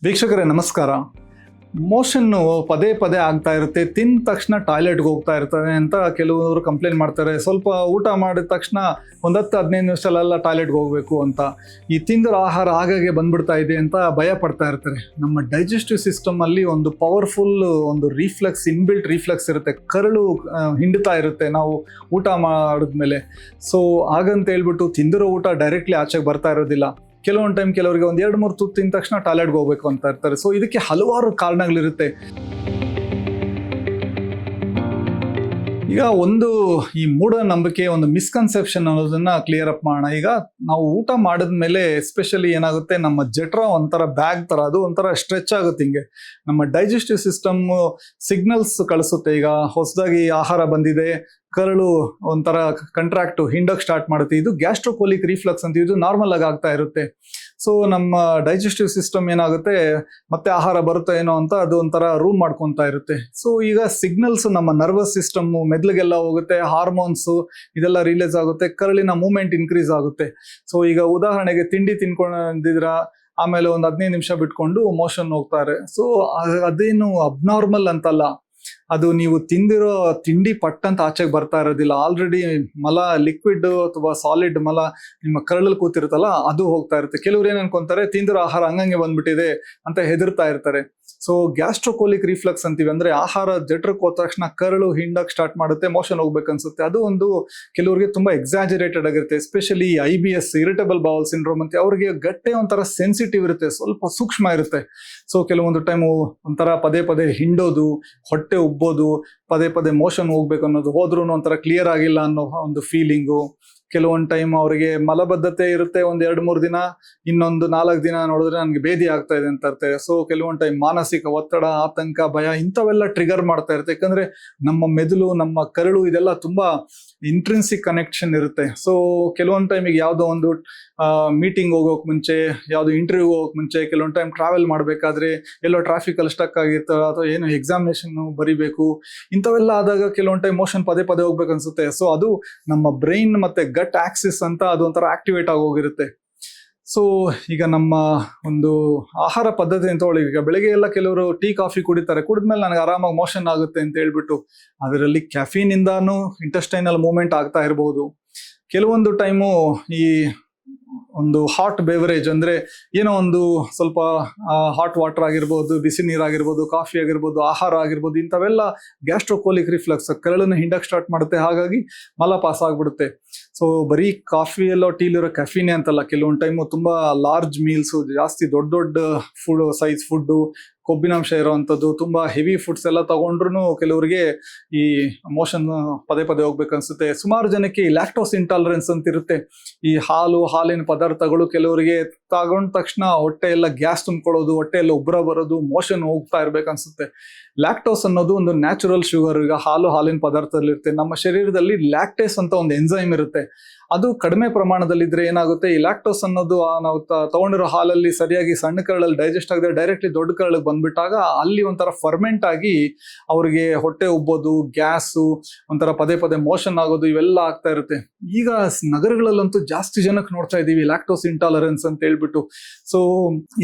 ವೀಕ್ಷಕರೇ ನಮಸ್ಕಾರ. ಮೋಷನ್ನು ಪದೇ ಪದೇ ಆಗ್ತಾ ಇರುತ್ತೆ, ತಿಂದ ತಕ್ಷಣ ಟಾಯ್ಲೆಟ್ಗೆ ಹೋಗ್ತಾ ಇರ್ತಾರೆ ಅಂತ ಕೆಲವರು ಕಂಪ್ಲೇಂಟ್ ಮಾಡ್ತಾರೆ. ಸ್ವಲ್ಪ ಊಟ ಮಾಡಿದ ತಕ್ಷಣ 10-15 ನಿಮಿಷದಲ್ಲೆಲ್ಲ ಟಾಯ್ಲೆಟ್ಗೆ ಹೋಗಬೇಕು ಅಂತ, ಈ ತಿಂದಿರೋ ಆಹಾರ ಆಗಾಗೆ ಬಂದ್ಬಿಡ್ತಾ ಇದೆ ಅಂತ ಭಯ ಪಡ್ತಾ ಇರ್ತಾರೆ. ನಮ್ಮ ಡೈಜೆಸ್ಟಿವ್ ಸಿಸ್ಟಮಲ್ಲಿ ಒಂದು ಪವರ್ಫುಲ್ ಒಂದು ರಿಫ್ಲೆಕ್ಸ್, ಇನ್ಬಿಲ್ಟ್ ರಿಫ್ಲೆಕ್ಸ್ ಇರುತ್ತೆ. ಕರಳು ಹಿಂಡ್ತಾ ಇರುತ್ತೆ ನಾವು ಊಟ ಮಾಡಿದ್ಮೇಲೆ. ಸೊ ಹಾಗಂತ ಹೇಳ್ಬಿಟ್ಟು ತಿಂದಿರೋ ಊಟ ಡೈರೆಕ್ಟ್ಲಿ ಆಚೆಗೆ ಬರ್ತಾ ಇರೋದಿಲ್ಲ. ಕೆಲವೊಂದು ಟೈಮ್ ಕೆಲವರಿಗೆ 1-2-3 ತುತ್ತು ತಿಂದ ತಕ್ಷಣ ಟಾಯ್ಲೆಟ್ಗೆ ಹೋಗ್ಬೇಕು ಅಂತ ಇರ್ತಾರೆ. ಸೊ ಇದಕ್ಕೆ ಹಲವಾರು ಕಾರಣಗಳಿರುತ್ತೆ. ಈಗ ಒಂದು ಈ ಮೂಢನಂಬಿಕೆ, ಒಂದು ಮಿಸ್ಕನ್ಸೆಪ್ಷನ್ ಅನ್ನೋದನ್ನ ಕ್ಲಿಯರ್ ಅಪ್ ಮಾಡೋಣ. ಈಗ ನಾವು ಊಟ ಮಾಡಿದ್ಮೇಲೆ ಎಸ್ಪೆಷಲಿ ಏನಾಗುತ್ತೆ, ನಮ್ಮ ಜಠರ ಒಂಥರ ಬ್ಯಾಗ್ ತರ, ಅದು ಒಂಥರ ಸ್ಟ್ರೆಚ್ ಆಗುತ್ತೆ. ಹಿಂಗೆ ನಮ್ಮ ಡೈಜೆಸ್ಟಿವ್ ಸಿಸ್ಟಮ್ ಸಿಗ್ನಲ್ಸ್ ಕಳಿಸುತ್ತೆ. ಈಗ ಹೊಸದಾಗಿ ಆಹಾರ ಬಂದಿದೆ, ಕರಳು ಒಂಥರ ಕಂಟ್ರಾಕ್ಟ್ ಹಿಂಡಕ್ ಸ್ಟಾರ್ಟ್ ಮಾಡುತ್ತೆ. ಇದು ಗ್ಯಾಸ್ಟ್ರೋಕೋಲಿಕ್ ರಿಫ್ಲಕ್ಸ್ ಅಂತ, ಇದು ನಾರ್ಮಲ್ ಆಗಿ ಆಗ್ತಾ ಇರುತ್ತೆ. ಸೊ ನಮ್ಮ ಡೈಜೆಸ್ಟಿವ್ ಸಿಸ್ಟಮ್ ಏನಾಗುತ್ತೆ, ಮತ್ತೆ ಆಹಾರ ಬರುತ್ತೆ ಏನೋ ಅಂತ ಅದು ಒಂಥರ ರೂಮ್ ಮಾಡ್ಕೊತಾ ಇರುತ್ತೆ. ಸೊ ಈಗ ಸಿಗ್ನಲ್ಸ್ ನಮ್ಮ ನರ್ವಸ್ ಸಿಸ್ಟಮ್ ಮೆದ್ಲಿಗೆಲ್ಲ ಹೋಗುತ್ತೆ, ಹಾರ್ಮೋನ್ಸ್ ಇದೆಲ್ಲ ರಿಲೀಸ್ ಆಗುತ್ತೆ, ಕರಳಿನ ಮೂವ್ಮೆಂಟ್ ಇನ್ಕ್ರೀಸ್ ಆಗುತ್ತೆ. ಸೊ ಈಗ ಉದಾಹರಣೆಗೆ ತಿಂಡಿ ತಿನ್ಕೊಂಡಿದ್ರ ಆಮೇಲೆ ಒಂದು 15 ನಿಮಿಷ ಬಿಟ್ಕೊಂಡು ಮೋಷನ್ ಹೋಗ್ತಾರೆ. ಸೊ ಅದೇನು ಅಬ್ನಾರ್ಮಲ್ ಅಂತಲ್ಲ, ಅದು ನೀವು ತಿಂದಿರೋ ತಿಂಡಿ ಪಟ್ಟಂತ ಆಚೆಗೆ ಬರ್ತಾ ಇರೋದಿಲ್ಲ. ಆಲ್ರೆಡಿ ಮಲ, ಲಿಕ್ವಿಡ್ ಅಥವಾ ಸಾಲಿಡ್ ಮಲ ನಿಮ್ಮ ಕರಳಲ್ಲಿ ಕೂತಿರುತ್ತಲ್ಲ, ಅದು ಹೋಗ್ತಾ ಇರುತ್ತೆ. ಕೆಲವ್ರು ಏನ್ ಅನ್ಕೊಂತಾರೆ, ತಿಂದಿರೋ ಆಹಾರ ಹಂಗಂಗೆ ಬಂದ್ಬಿಟ್ಟಿದೆ ಅಂತ ಹೆದರ್ತಾ ಇರ್ತಾರೆ. ಸೊ ಗ್ಯಾಸ್ಟ್ರೋಕೋಲಿಕ್ ರಿಫ್ಲಕ್ಸ್ ಅಂತೀವಿ, ಅಂದ್ರೆ ಆಹಾರ ಜಠರಕ್ಕೆ ಹೋದ ತಕ್ಷಣ ಕರಳು ಹಿಂಡಕ್ ಸ್ಟಾರ್ಟ್ ಮಾಡುತ್ತೆ, ಮೋಷನ್ ಹೋಗ್ಬೇಕು ಅನ್ಸುತ್ತೆ. ಅದು ಒಂದು ಕೆಲವರಿಗೆ ತುಂಬಾ ಎಕ್ಸಾಜರೇಟೆಡ್ ಆಗಿರುತ್ತೆ. Especially IBS, irritable bowl syndrome ಅಂತ, ಅವ್ರಿಗೆ ಗಟ್ಟೆ ಒಂಥರ ಸೆನ್ಸಿಟಿವ್ ಇರುತ್ತೆ, ಸ್ವಲ್ಪ ಸೂಕ್ಷ್ಮ ಇರುತ್ತೆ. ಸೊ ಕೆಲವೊಂದು ಟೈಮು ಒಂಥರ ಪದೇ ಪದೇ ಹಿಂಡೋದು, ಹೊಟ್ಟೆ ಉಬ್ಬೋದು, ಪದೇ ಪದೇ ಮೋಷನ್ ಹೋಗ್ಬೇಕು ಅನ್ನೋದು, ಹೋದ್ರೂ ಒಂಥರ ಕ್ಲಿಯರ್ ಆಗಿಲ್ಲ ಅನ್ನೋ ಒಂದು ಫೀಲಿಂಗು. ಕೆಲವೊಂದು ಟೈಮ್ ಅವರಿಗೆ ಮಲಬದ್ಧತೆ ಇರುತ್ತೆ, 1-2-3 ದಿನ, ಇನ್ನೊಂದು 4 ದಿನ ನೋಡಿದ್ರೆ ನನಗೆ ಬೇದಿ ಆಗ್ತಾ ಇದೆ ಅಂತ ಇರ್ತಾರೆ. ಸೊ ಕೆಲವೊಂದು ಟೈಮ್ ಮಾನಸಿಕ ಒತ್ತಡ, ಆತಂಕ, ಭಯ ಇಂಥವೆಲ್ಲ ಟ್ರಿಗರ್ ಮಾಡ್ತಾ ಇರುತ್ತೆ. ಯಾಕಂದ್ರೆ ನಮ್ಮ ಮೆದುಳು, ನಮ್ಮ ಕರಳು ಇದೆಲ್ಲ ತುಂಬಾ ಇಂಟ್ರಿನ್ಸಿಕ್ ಕನೆಕ್ಷನ್ ಇರುತ್ತೆ. ಸೊ ಕೆಲವೊಂದು ಟೈಮಿಗೆ ಯಾವುದೋ ಒಂದು ಮೀಟಿಂಗ್ ಹೋಗೋಕ್ ಮುಂಚೆ, ಯಾವುದೋ ಇಂಟರ್ವ್ಯೂ ಹೋಗೋಕ್ ಮುಂಚೆ, ಕೆಲವೊಂದು ಟೈಮ್ ಟ್ರಾವೆಲ್ ಮಾಡಬೇಕಾದ್ರೆ, ಎಲ್ಲೋ ಟ್ರಾಫಿಕಲ್ಲಿ ಸ್ಟಕ್ ಆಗಿರ್ತಾರೆ, ಅಥವಾ ಏನು ಎಕ್ಸಾಮಿನೇಷನ್ ಬರಿಬೇಕು, ಇಂಥವೆಲ್ಲ ಆದಾಗ ಕೆಲವೊಂದು ಟೈಮ್ ಮೋಷನ್ ಪದೇ ಪದೇ ಹೋಗ್ಬೇಕು ಅನ್ಸುತ್ತೆ. ಸೊ ಅದು ನಮ್ಮ ಬ್ರೈನ್ ಮತ್ತೆ ಗಟ್ ಆಕ್ಸಿಸ್ ಅಂತ ಅದು ಒಂಥರ ಆಕ್ಟಿವೇಟ್ ಆಗಿ ಹೋಗಿರುತ್ತೆ. ಸೊ ಈಗ ನಮ್ಮ ಒಂದು ಆಹಾರ ಪದ್ಧತಿ ಅಂತ ಹೇಳಿ, ಈಗ ಬೆಳಗ್ಗೆ ಎಲ್ಲ ಕೆಲವರು ಟೀ ಕಾಫಿ ಕುಡಿತಾರೆ, ಕುಡಿದ್ಮೇಲೆ ನನಗೆ ಆರಾಮಾಗಿ ಮೋಷನ್ ಆಗುತ್ತೆ ಅಂತ ಹೇಳ್ಬಿಟ್ಟು, ಅದರಲ್ಲಿ ಕ್ಯಾಫೀನ್ ಇಂದಾನು ಇಂಟೆಸ್ಟೈನಲ್ ಮೂವ್ಮೆಂಟ್ ಆಗ್ತಾ ಇರಬಹುದು. ಕೆಲವೊಂದು ಟೈಮು ಈ ಒಂದು ಹಾಟ್ ಬೇವರೇಜ್, ಅಂದ್ರೆ ಏನೋ ಒಂದು ಸ್ವಲ್ಪ ಹಾಟ್ ವಾಟರ್ ಆಗಿರ್ಬೋದು, ಬಿಸಿ ನೀರಾಗಿರ್ಬೋದು, ಕಾಫಿ ಆಗಿರ್ಬೋದು, ಆಹಾರ ಆಗಿರ್ಬೋದು, ಇಂಥವೆಲ್ಲ ಗ್ಯಾಸ್ಟ್ರೋಕೋಲಿಕ್ ರಿಫ್ಲಕ್ಸ್, ಕರಳನ್ನು ಹಿಂಡಕ್ ಸ್ಟಾರ್ಟ್ ಮಾಡುತ್ತೆ, ಹಾಗಾಗಿ ಮಲ ಪಾಸ್ ಆಗ್ಬಿಡುತ್ತೆ. ಸೊ ಬರೀ ಕಾಫಿಯಲ್ಲೋ ಟೀಲಿರೋ ಕೆಫೀನೇ ಅಂತಲ್ಲ, ಕೆಲವೊಂದು ಟೈಮು ತುಂಬಾ ಲಾರ್ಜ್ ಮೀಲ್ಸು, ಜಾಸ್ತಿ ದೊಡ್ಡ ದೊಡ್ಡ ಫುಡ್ ಸೈಜ್ ಫುಡ್ಡು, ಕೊಬ್ಬಿನಾಂಶ ಇರೋವಂಥದ್ದು, ತುಂಬಾ ಹೆವಿ ಫುಡ್ಸ್ ಎಲ್ಲ ತಗೊಂಡ್ರು ಕೆಲವರಿಗೆ ಈ ಮೋಷನ್ ಪದೇ ಪದೇ ಹೋಗ್ಬೇಕು ಅನ್ಸುತ್ತೆ. ಸುಮಾರು ಜನಕ್ಕೆ ಈ ಲ್ಯಾಕ್ಟೋಸ್ ಇಂಟಾಲರೆನ್ಸ್ ಅಂತ ಇರುತ್ತೆ. ಈ ಹಾಲಿನ ಪದಾರ್ಥಗಳು ಕೆಲವರಿಗೆ ತಗೊಂಡ ತಕ್ಷಣ ಹೊಟ್ಟೆ ಎಲ್ಲ ಗ್ಯಾಸ್ ತುಂಬಿಕೊಳ್ಳೋದು, ಹೊಟ್ಟೆ ಎಲ್ಲ ಉಬ್ಬರ ಬರೋದು, ಮೋಷನ್ ಹೋಗ್ತಾ ಇರ್ಬೇಕು ಅನ್ಸುತ್ತೆ. ಲ್ಯಾಕ್ಟೋಸ್ ಅನ್ನೋದು ಒಂದು ನ್ಯಾಚುರಲ್ ಶುಗರ್. ಈಗ ಹಾಲಿನ ಪದಾರ್ಥದಲ್ಲಿ ಇರುತ್ತೆ. ನಮ್ಮ ಶರೀರದಲ್ಲಿ ಲ್ಯಾಕ್ಟೇಸ್ ಅಂತ ಒಂದು ಎಂಜೈಮ್ ಇರುತ್ತೆ. ಅದು ಕಡಿಮೆ ಪ್ರಮಾಣದಲ್ಲಿದ್ರೆ ಏನಾಗುತ್ತೆ, ಈ ಲ್ಯಾಕ್ಟೋಸ್ ಅನ್ನೋದು ನಾವು ತಗೊಂಡಿರೋ ಹಾಲಲ್ಲಿ ಸರಿಯಾಗಿ ಸಣ್ಣ ಕರಳಲ್ಲಿ ಡೈಜೆಸ್ಟ್ ಆಗದೆ ಡೈರೆಕ್ಟ್ಲಿ ದೊಡ್ಡ ಕರಳಿಗೆ ಬಂದ್ಬಿಟ್ಟಾಗ ಅಲ್ಲಿ ಒಂಥರ ಫರ್ಮೆಂಟ್ ಆಗಿ ಅವ್ರಿಗೆ ಹೊಟ್ಟೆ ಉಬ್ಬೋದು, ಗ್ಯಾಸು, ಒಂಥರ ಪದೇ ಪದೇ ಮೋಷನ್ ಆಗೋದು, ಇವೆಲ್ಲ ಆಗ್ತಾ ಇರುತ್ತೆ. ಈಗ ನಗರಗಳಲ್ಲಂತೂ ಜಾಸ್ತಿ ಜನಕ್ಕೆ ನೋಡ್ತಾ ಇದೀವಿ ಲ್ಯಾಕ್ಟೋಸ್ ಇಂಟಾಲರೆನ್ಸ್ ಅಂತ ಹೇಳ್ಬಿಟ್ಟು. ಸೊ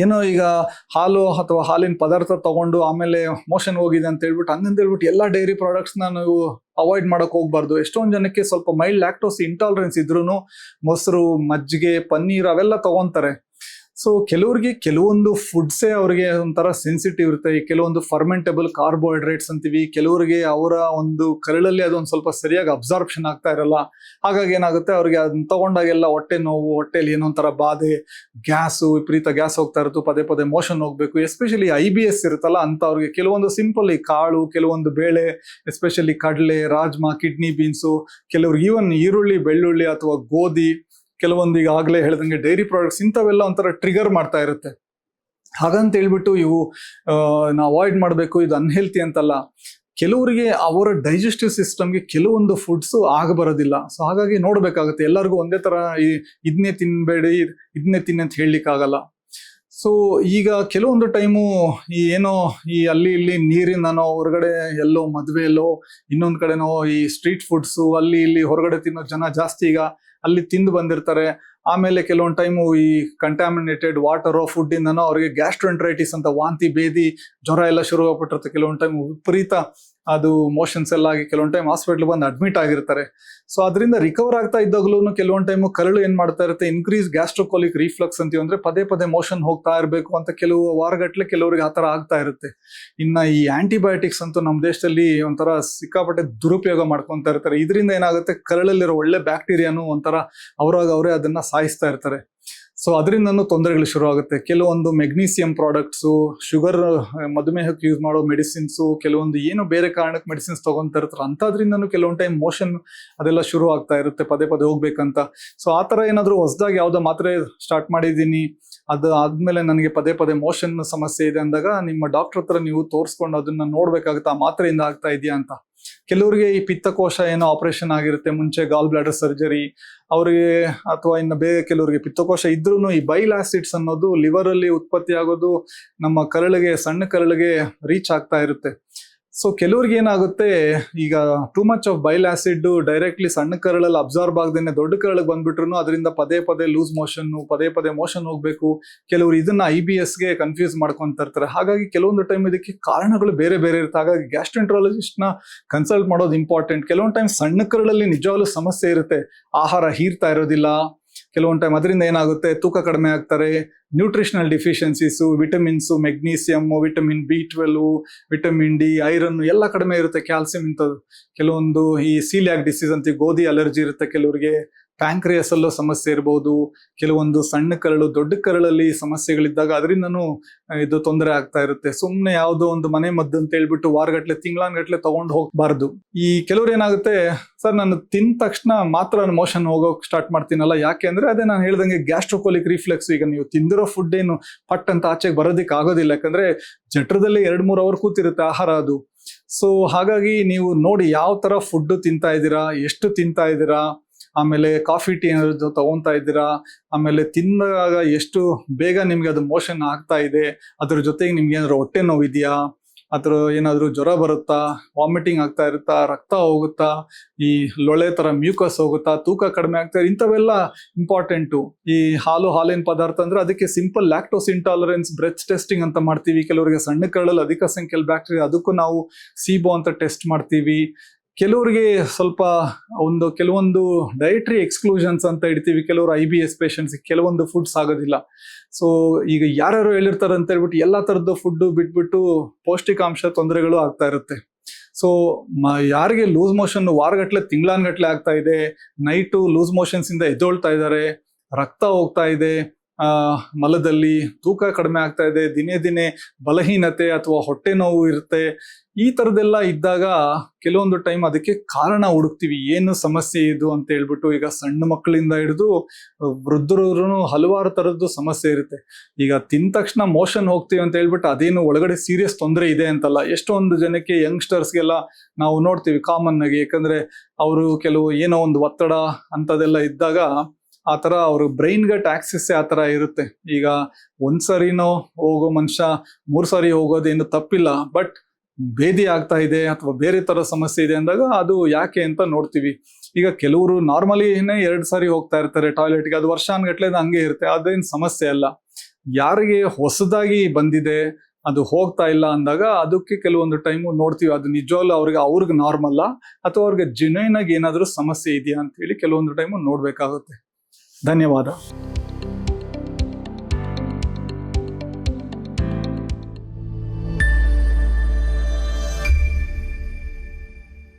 ಏನೋ ಈಗ ಹಾಲು ಅಥವಾ ಹಾಲಿನ ಪದಾರ್ಥ ತಗೊಂಡು ಆಮೇಲೆ ಮೋಷನ್ ಹೋಗಿದೆ ಅಂತ ಹೇಳ್ಬಿಟ್ಟು, ಹಂಗಂತ ಹೇಳ್ಬಿಟ್ಟು ಎಲ್ಲ ಡೈರಿ ಪ್ರಾಡಕ್ಟ್ಸ್ನ ನಾವು ಅವಾಯ್ಡ್ ಮಾಡಕ್ ಹೋಗ್ಬಾರ್ದು. ಎಷ್ಟೊಂದು ಜನಕ್ಕೆ ಸ್ವಲ್ಪ ಮೈಲ್ಡ್ ಲ್ಯಾಕ್ಟೋಸ್ ಇಂಟಾಲರೆನ್ಸ್ ಇದ್ರೂ ಮೊಸರು, ಮಜ್ಜಿಗೆ, ಪನ್ನೀರ್ ಅವೆಲ್ಲ ತಗೊಂತಾರೆ. ಸೊ ಕೆಲವರಿಗೆ ಕೆಲವೊಂದು ಫುಡ್ಸೇ ಅವ್ರಿಗೆ ಒಂಥರ ಸೆನ್ಸಿಟಿವ್ ಇರುತ್ತೆ. ಕೆಲವೊಂದು ಫರ್ಮೆಂಟೇಬಲ್ ಕಾರ್ಬೋಹೈಡ್ರೇಟ್ಸ್ ಅಂತೀವಿ, ಕೆಲವರಿಗೆ ಅವರ ಒಂದು ಕರಳಲ್ಲಿ ಅದೊಂದು ಸ್ವಲ್ಪ ಸರಿಯಾಗಿ ಅಬ್ಸಾರ್ಪ್ಷನ್ ಆಗ್ತಾ ಇರಲ್ಲ. ಹಾಗಾಗಿ ಏನಾಗುತ್ತೆ, ಅವ್ರಿಗೆ ಅದನ್ನ ತಗೊಂಡಾಗೆಲ್ಲ ಹೊಟ್ಟೆ ನೋವು, ಹೊಟ್ಟೆಲಿ ಏನೋ ಒಂಥರ ಬಾಧೆ, ಗ್ಯಾಸು, ವಿಪರೀತ ಗ್ಯಾಸ್ ಹೋಗ್ತಾ ಇರುತ್ತೆ, ಪದೇ ಪದೇ ಮೋಷನ್ ಹೋಗ್ಬೇಕು. ಎಸ್ಪೆಷಲಿ IBS ಇರುತ್ತಲ್ಲ ಅಂತ ಅವ್ರಿಗೆ ಕೆಲವೊಂದು ಸಿಂಪಲ್ ಈ ಕಾಳು, ಕೆಲವೊಂದು ಬೇಳೆ, ಎಸ್ಪೆಷಲಿ ಕಡಲೆ, ರಾಜ್ಮಾ, ಕಿಡ್ನಿ ಬೀನ್ಸು, ಕೆಲವ್ರಿಗೆ ಈವನ್ ಈರುಳ್ಳಿ, ಬೆಳ್ಳುಳ್ಳಿ ಅಥವಾ ಗೋಧಿ, ಕೆಲವೊಂದು ಈಗ ಆಗ್ಲೇ ಹೇಳ್ದಂಗೆ ಡೈರಿ ಪ್ರಾಡಕ್ಟ್ಸ್, ಇಂಥವೆಲ್ಲ ಒಂಥರ ಟ್ರಿಗರ್ ಮಾಡ್ತಾ ಇರುತ್ತೆ. ಹಾಗಂತ ಹೇಳ್ಬಿಟ್ಟು ಇವು ನಾವು ಅವಾಯ್ಡ್ ಮಾಡಬೇಕು, ಇದು ಅನ್ಹೆಲ್ತಿ ಅಂತಲ್ಲ. ಕೆಲವರಿಗೆ ಅವರ ಡೈಜೆಸ್ಟಿವ್ ಸಿಸ್ಟಮ್ಗೆ ಕೆಲವೊಂದು ಫುಡ್ಸು ಬರೋದಿಲ್ಲ. ಸೊ ಹಾಗಾಗಿ ನೋಡ್ಬೇಕಾಗುತ್ತೆ. ಎಲ್ಲರಿಗೂ ಒಂದೇ ತರ ಇದನ್ನೇ ತಿನ್ಬೇಡಿ, ಇದನ್ನೇ ತಿನ್ನಿ ಅಂತ ಹೇಳಲಿಕ್ಕಾಗಲ್ಲ. ಸೊ ಈಗ ಕೆಲವೊಂದು ಟೈಮು ಈ ಅಲ್ಲಿ ಇಲ್ಲಿ ನೀರಿನೋ, ಹೊರಗಡೆ ಎಲ್ಲೋ ಮದುವೆಯಲ್ಲೋ, ಇನ್ನೊಂದು ಕಡೆನೋ ಈ ಸ್ಟ್ರೀಟ್ ಫುಡ್ಸು ಅಲ್ಲಿ ಇಲ್ಲಿ ಹೊರಗಡೆ ತಿನ್ನೋ ಜನ ಜಾಸ್ತಿ ಈಗ ಅಲ್ಲಿ ತಿಂದು ಬಂದಿರ್ತಾರೆ. ಆಮೇಲೆ ಕೆಲವೊಂದು ಟೈಮು ಈ ಕಂಟಾಮಿನೇಟೆಡ್ ವಾಟರ್ ಫುಡ್ ಇಂದನೋ ಅವ್ರಿಗೆ ಗ್ಯಾಸ್ಟ್ರೋಎಂಟ್ರೈಟಿಸ್ ಅಂತ ವಾಂತಿ ಭೇದಿ ಜ್ವರ ಎಲ್ಲ ಶುರು ಆಗ್ಬಿಟ್ಟಿರುತ್ತೆ. ಕೆಲವೊಂದು ಟೈಮ್ ವಿಪರೀತ ಅದು ಮೋಷನ್ಸ್ ಎಲ್ಲ ಆಗಿ ಕೆಲವೊಂದು ಟೈಮ್ ಹಾಸ್ಪಿಟ್ಲ್ ಬಂದು ಅಡ್ಮಿಟ್ ಆಗಿರ್ತಾರೆ. ಸೊ ಅದರಿಂದ ರಿಕವರ್ ಆಗ್ತಾ ಇದ್ದಾಗಲೂ ಕೆಲವೊಂದು ಟೈಮು ಕರಳು ಏನ್ ಮಾಡ್ತಾ ಇರುತ್ತೆ, ಇನ್ಕ್ರೀಸ್ ಗ್ಯಾಸ್ಟ್ರೋಕೋಲಿಕ್ ರಿಫ್ಲಕ್ಸ್ ಅಂತೀವಿ, ಅಂದ್ರೆ ಪದೇ ಪದೇ ಮೋಷನ್ ಹೋಗ್ತಾ ಇರಬೇಕು ಅಂತ ಕೆಲವು ವಾರಗಟ್ಲೆ ಕೆಲವರಿಗೆ ಆತರ ಆಗ್ತಾ ಇರುತ್ತೆ. ಇನ್ನ ಈ ಆಂಟಿಬಯೋಟಿಕ್ಸ್ ಅಂತೂ ನಮ್ಮ ದೇಶದಲ್ಲಿ ಒಂಥರ ಸಿಕ್ಕಾಪಟ್ಟೆ ದುರುಪಯೋಗ ಮಾಡ್ಕೊಂತ ಇರ್ತಾರೆ. ಇದರಿಂದ ಏನಾಗುತ್ತೆ, ಕರಳಲ್ಲಿರೋ ಒಳ್ಳೆ ಬ್ಯಾಕ್ಟೀರಿಯಾನು ಒಂಥರ ಅವರಾಗ ಅವರೇ ಅದನ್ನ ಸಾಯಿಸ್ತಾ ಇರ್ತಾರೆ. ಸೊ ಅದರಿಂದನೂ ತೊಂದರೆಗಳು ಶುರು ಆಗುತ್ತೆ. ಕೆಲವೊಂದು ಮೆಗ್ನೀಸಿಯಂ ಪ್ರಾಡಕ್ಟ್ಸು, ಶುಗರ್ ಮಧುಮೇಹಕ್ಕೆ ಯೂಸ್ ಮಾಡೋ ಮೆಡಿಸಿನ್ಸು, ಕೆಲವೊಂದು ಏನು ಬೇರೆ ಕಾರಣಕ್ಕೆ ಮೆಡಿಸಿನ್ಸ್ ತಗೊಂತ ಇರ್ತಾರೆ, ಅಂಥದ್ರಿಂದನೂ ಕೆಲವೊಂದು ಟೈಮ್ ಮೋಷನ್ ಅದೆಲ್ಲ ಶುರು ಆಗ್ತಾ ಇರುತ್ತೆ ಪದೇ ಪದೇ ಹೋಗ್ಬೇಕಂತ. ಸೊ ಆ ಥರ ಏನಾದರೂ ಹೊಸದಾಗಿ ಯಾವುದೋ ಮಾತ್ರೆ ಸ್ಟಾರ್ಟ್ ಮಾಡಿದ್ದೀನಿ, ಅದು ಆದ್ಮೇಲೆ ನನಗೆ ಪದೇ ಪದೇ ಮೋಷನ್ ಸಮಸ್ಯೆ ಇದೆ ಅಂದಾಗ ನಿಮ್ಮ ಡಾಕ್ಟರ್ ಹತ್ರ ನೀವು ತೋರಿಸ್ಕೊಂಡು ಅದನ್ನ ನೋಡ್ಬೇಕಾಗುತ್ತೆ, ಆ ಮಾತ್ರೆಯಿಂದ ಆಗ್ತಾ ಇದೆಯಾ ಅಂತ. ಕೆಲವರಿಗೆ ಈ ಪಿತ್ತಕೋಶ ಏನೋ ಆಪರೇಷನ್ ಆಗಿರುತ್ತೆ ಮುಂಚೆ, ಗಾಲ್ ಬ್ಲಾಡರ್ ಸರ್ಜರಿ ಅವರಿಗೆ, ಅಥವಾ ಇನ್ನು ಬೇರೆ ಕೆಲವರಿಗೆ ಪಿತ್ತಕೋಶ ಇದ್ರೂ ಈ ಬೈಲ್ ಆಸಿಡ್ಸ್ ಅನ್ನೋದು ಲಿವರ್ ಅಲ್ಲಿ ಉತ್ಪತ್ತಿ ಆಗೋದು ನಮ್ಮ ಕರಳಿಗೆ, ಸಣ್ಣ ಕರಳಿಗೆ ರೀಚ್ ಆಗ್ತಾ ಇರುತ್ತೆ. ಸೊ ಕೆಲವ್ರಿಗೆ ಏನಾಗುತ್ತೆ, ಈಗ too much of bile acid directly ಸಣ್ಣ ಕರಳಲ್ಲಿ ಅಬ್ಸಾರ್ಬ್ ಆಗದೇನೆ ದೊಡ್ಡ ಕರಳಿಗೆ ಬಂದ್ಬಿಟ್ರು ಅದರಿಂದ ಪದೇ ಪದೇ ಲೂಸ್ ಮೋಷನ್, ಪದೇ ಪದೇ ಮೋಷನ್ ಹೋಗ್ಬೇಕು. ಕೆಲವರು ಇದನ್ನ IBS ಗೆ ಕನ್ಫ್ಯೂಸ್ ಮಾಡ್ಕೊಂತ ಇರ್ತಾರೆ. ಹಾಗಾಗಿ ಕೆಲವೊಂದು ಟೈಮ್ ಇದಕ್ಕೆ ಕಾರಣಗಳು ಬೇರೆ ಬೇರೆ ಇರುತ್ತೆ. ಹಾಗಾಗಿ ಗ್ಯಾಸ್ಟ್ರೆಂಟ್ರಾಲಜಿಸ್ಟ್ ನ ಕನ್ಸಲ್ಟ್ ಮಾಡೋದು ಇಂಪಾರ್ಟೆಂಟ್. ಕೆಲವೊಂದು ಟೈಮ್ ಸಣ್ಣ ಕರಳಲ್ಲಿ ನಿಜವಾಗ್ಲೂ ಸಮಸ್ಯೆ ಇರುತ್ತೆ, ಆಹಾರ ಹೀರ್ತಾ ಇರೋದಿಲ್ಲ. ಕೆಲವೊಂದು ಟೈಮ್ ಅದರಿಂದ ಏನಾಗುತ್ತೆ, ತೂಕ ಕಡಿಮೆ ಆಗ್ತಾರೆ. Nutritional deficiencies, vitamins, magnesium, vitamin B12, vitamin D, iron ಎಲ್ಲ ಕಡಿಮೆ ಇರುತ್ತೆ, ಕ್ಯಾಲ್ಸಿಯಂ ಇಂಥದ್ದು. ಕೆಲವೊಂದು ಈ ಸೀಲಿಯಾಕ್ ಡಿಸೀಸ್ ಅಂತ ಗೋಧಿ ಅಲರ್ಜಿ ಇರುತ್ತೆ ಕೆಲವರಿಗೆ. ಪ್ಯಾಂಕ್ರಿಯಸ್ ಅಲ್ಲೂ ಸಮಸ್ಯೆ ಇರ್ಬೋದು. ಕೆಲವೊಂದು ಸಣ್ಣ ಕರಳು, ದೊಡ್ಡ ಕರಳಲ್ಲಿ ಸಮಸ್ಯೆಗಳಿದ್ದಾಗ ಅದರಿಂದನೂ ಇದು ತೊಂದರೆ ಆಗ್ತಾ ಇರುತ್ತೆ. ಸುಮ್ಮನೆ ಯಾವುದೋ ಒಂದು ಮನೆ ಮದ್ದು ಅಂತ ಹೇಳ್ಬಿಟ್ಟು ವಾರಗಟ್ಲೆ ತಿಂಗಳಾನ್ಗಟ್ಲೆ ತಗೊಂಡು ಹೋಗ್ಬಾರ್ದು. ಈ ಕೆಲವ್ರು ಏನಾಗುತ್ತೆ, ಸರ್ ನಾನು ತಿಂದ ತಕ್ಷಣ ಮಾತ್ರ ಮೋಷನ್ ಹೋಗೋಕೆ ಸ್ಟಾರ್ಟ್ ಮಾಡ್ತೀನಲ್ಲ, ಯಾಕೆ ಅಂದ್ರೆ ಅದೇ ನಾನು ಹೇಳ್ದಂಗೆ ಗ್ಯಾಸ್ಟ್ರೋಕೋಲಿಕ್ ರಿಫ್ಲೆಕ್ಸ್. ಈಗ ನೀವು ತಿಂದಿರೋ ಫುಡ್ ಏನು ಪಟ್ ಅಂತ ಆಚೆಗೆ ಬರೋದಕ್ಕೆ ಆಗೋದಿಲ್ಲ, ಯಾಕಂದ್ರೆ ಜಠರದಲ್ಲಿ 2-3 ಅವರ್ ಕೂತಿರುತ್ತೆ ಆಹಾರ ಅದು. ಸೊ ಹಾಗಾಗಿ ನೀವು ನೋಡಿ ಯಾವ ತರ ಫುಡ್ ತಿಂತಾ ಇದ್ದೀರಾ, ಎಷ್ಟು ತಿಂತಾ ಇದ್ದೀರಾ, ಆಮೇಲೆ ಕಾಫಿ ಟೀ ಏನಾದ್ರು ತಗೊಂತಾ ಇದ್ದೀರಾ, ಆಮೇಲೆ ತಿಂದಾಗ ಎಷ್ಟು ಬೇಗ ನಿಮ್ಗೆ ಅದು ಮೋಷನ್ ಆಗ್ತಾ ಇದೆ, ಅದ್ರ ಜೊತೆಗೆ ನಿಮ್ಗೆ ಏನಾದ್ರು ಹೊಟ್ಟೆ ನೋವಿದೆಯಾ, ಅದ್ರ ಏನಾದ್ರು ಜ್ವರ ಬರುತ್ತಾ, ವಾಮಿಟಿಂಗ್ ಆಗ್ತಾ ಇರುತ್ತಾ, ರಕ್ತ ಹೋಗುತ್ತಾ, ಈ ಲೊಳೆ ತರ ಮ್ಯೂಕಸ್ ಹೋಗುತ್ತಾ, ತೂಕ ಕಡಿಮೆ ಆಗ್ತಾ, ಇಂಥವೆಲ್ಲ ಇಂಪಾರ್ಟೆಂಟು. ಈ ಹಾಲಿನ ಪದಾರ್ಥ ಅಂದ್ರೆ ಅದಕ್ಕೆ simple lactose intolerance breath testing ಅಂತ ಮಾಡ್ತೀವಿ. ಕೆಲವರಿಗೆ ಸಣ್ಣ ಕರಳಲ್ಲಿ ಅಧಿಕ ಸಂಖ್ಯೆಯಲ್ಲಿ ಬ್ಯಾಕ್ಟೀರಿಯಾ, ಅದಕ್ಕೂ ನಾವು SIBO ಅಂತ ಟೆಸ್ಟ್ ಮಾಡ್ತೀವಿ. ಕೆಲವರಿಗೆ ಸ್ವಲ್ಪ ಕೆಲವೊಂದು ಡಯಟ್ರಿ ಎಕ್ಸ್ಕ್ಲೂಷನ್ಸ್ ಅಂತ ಇಡ್ತೀವಿ. ಕೆಲವರು IBS ಪೇಷಂಟ್ಸ್ ಕೆಲವೊಂದು ಫುಡ್ಸ್ ಆಗೋದಿಲ್ಲ. ಸೊ ಈಗ ಯಾರ್ಯಾರು ಹೇಳಿರ್ತಾರೆ ಅಂತ ಹೇಳ್ಬಿಟ್ಟು ಎಲ್ಲಾ ತರದ್ದು ಫುಡ್ ಬಿಟ್ಬಿಟ್ಟು ಪೌಷ್ಟಿಕಾಂಶ ತೊಂದರೆಗಳು ಆಗ್ತಾ ಇರುತ್ತೆ. ಸೊ ಯಾರಿಗೆ ಲೂಸ್ ಮೋಷನ್ ವಾರಗಟ್ಲೆ ತಿಂಗಳಾನ್ಗಟ್ಲೆ ಆಗ್ತಾ ಇದೆ, ನೈಟು ಲೂಸ್ ಮೋಷನ್ಸ್ ಇಂದ ಎದ್ದೊಳ್ತಾ ಇದ್ದಾರೆ, ರಕ್ತ ಹೋಗ್ತಾ ಇದೆ ಮಲದಲ್ಲಿ, ತೂಕ ಕಡಿಮೆ ಆಗ್ತಾ ಇದೆ, ದಿನೇ ದಿನೇ ಬಲಹೀನತೆ ಅಥವಾ ಹೊಟ್ಟೆ ನೋವು ಇರುತ್ತೆ, ಈ ತರದೆಲ್ಲ ಇದ್ದಾಗ ಕೆಲವೊಂದು ಟೈಮ್ ಅದಕ್ಕೆ ಕಾರಣ ಹುಡುಕ್ತಿವಿ, ಏನು ಸಮಸ್ಯೆ ಇದು ಅಂತ ಹೇಳ್ಬಿಟ್ಟು. ಈಗ ಸಣ್ಣ ಮಕ್ಕಳಿಂದ ಹಿಡಿದು ವೃದ್ಧರು ಹಲವಾರು ತರದ್ದು ಸಮಸ್ಯೆ ಇರುತ್ತೆ. ಈಗ ತಿಂದ ತಕ್ಷಣ ಮೋಷನ್ ಹೋಗ್ತೀವಿ ಅಂತ ಹೇಳ್ಬಿಟ್ಟು ಅದೇನು ಒಳಗಡೆ ಸೀರಿಯಸ್ ತೊಂದರೆ ಇದೆ ಅಂತಲ್ಲ. ಎಷ್ಟೊಂದು ಜನಕ್ಕೆ ಯಂಗ್ಸ್ಟರ್ಸ್ಗೆಲ್ಲ ನಾವು ನೋಡ್ತೀವಿ ಕಾಮನ್ ಆಗಿ, ಯಾಕಂದ್ರೆ ಅವರು ಕೆಲವು ಏನೋ ಒಂದು ಒತ್ತಡ ಅಂತದೆಲ್ಲ ಇದ್ದಾಗ ಆ ತರ ಅವ್ರ ಬ್ರೈನ್ ಗಟ್ ಆಕ್ಸಿಸ್ ಆ ತರ ಇರುತ್ತೆ. ಈಗ ಒಂದ್ಸರಿನೋ ಹೋಗೋ ಮನುಷ್ಯ 3 ಸಾರಿ ಹೋಗೋದೇನು ತಪ್ಪಿಲ್ಲ, ಬಟ್ ಭೇದಿ ಆಗ್ತಾ ಇದೆ ಅಥವಾ ಬೇರೆ ತರ ಸಮಸ್ಯೆ ಇದೆ ಅಂದಾಗ ಅದು ಯಾಕೆ ಅಂತ ನೋಡ್ತೀವಿ. ಈಗ ಕೆಲವರು ನಾರ್ಮಲಿನೇ 2 ಸಾರಿ ಹೋಗ್ತಾ ಇರ್ತಾರೆ ಟಾಯ್ಲೆಟ್ಗೆ, ಅದು ವರ್ಷಾನ್ಗಟ್ಲೆ ಹಂಗೆ ಇರುತ್ತೆ, ಅದೇನು ಸಮಸ್ಯೆ ಅಲ್ಲ. ಯಾರಿಗೆ ಹೊಸದಾಗಿ ಬಂದಿದೆ ಅದು ಹೋಗ್ತಾ ಇಲ್ಲ ಅಂದಾಗ ಅದಕ್ಕೆ ಕೆಲವೊಂದು ಟೈಮು ನೋಡ್ತೀವಿ, ಅದು ನಿಜವಾಗ್ಲೂ ಅವ್ರಿಗೆ ನಾರ್ಮಲ್ಲ ಅಥವಾ ಅವ್ರಿಗೆ ಜೆನ್ಯೂನ್ ಆಗಿ ಏನಾದರೂ ಸಮಸ್ಯೆ ಇದೆಯಾ ಅಂತ ಹೇಳಿ ಕೆಲವೊಂದು ಟೈಮು ನೋಡ್ಬೇಕಾಗುತ್ತೆ. ಧನ್ಯವಾದ.